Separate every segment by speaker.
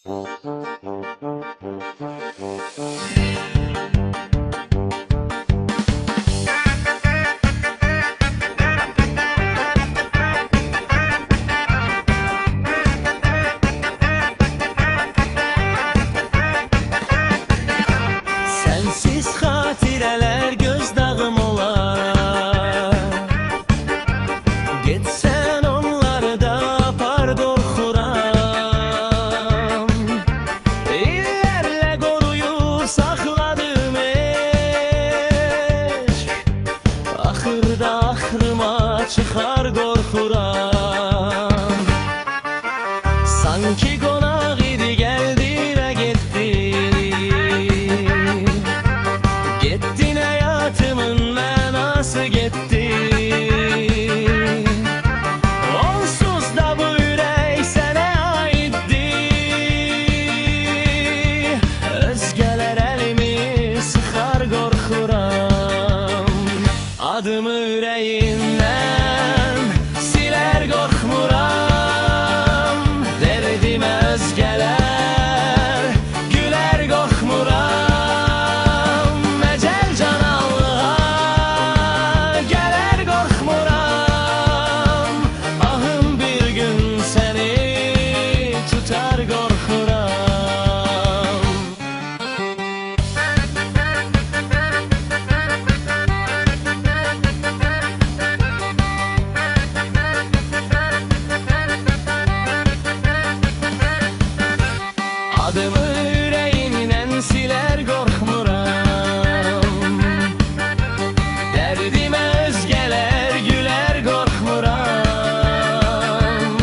Speaker 1: Sensiz xatirələr gözdağım olar. Getsən onları da apar qorxuram. İllərlə qoruyub saxladım eşq, axırda axırıma çıxar qorxuram. Sanki qonaq idi, gəldi və getdi. Gettin hayatımın mənası getdi. Onsuz da bu ürək sənə aiddir. Özgələr əlimi sıxar qorxuram. Adımı ürəyimdən silər qorxmuram. Derdimə özgələr gülər qorxmuram. Əcəl can Allaha gələr qorxmuram. Ahım bir gün səni tutar qorxuram. Adımı ürəyimdən silər qorxmuram. Dərdimə özgələr gülər qorxmuram.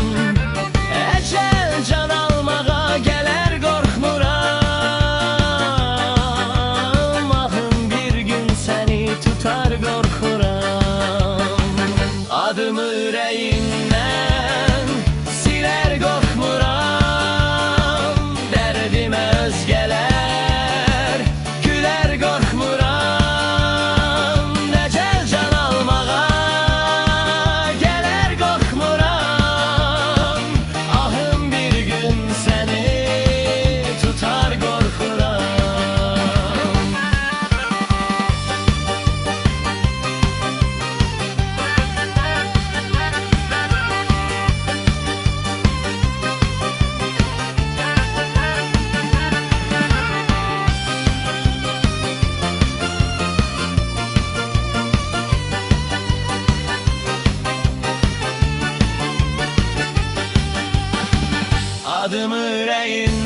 Speaker 1: Əcəl can almağa gələr qorxmuram. Ahım bir gün səni tutar qorxuram. Adımı ürəyimdən silər qorxmuram. Dərdimə özgələr gülər qorxmuram. Əcəl can almağa gələr qorxmuram. Ahım bir gün səni tutar qorxuram. Adımı ürəyimdən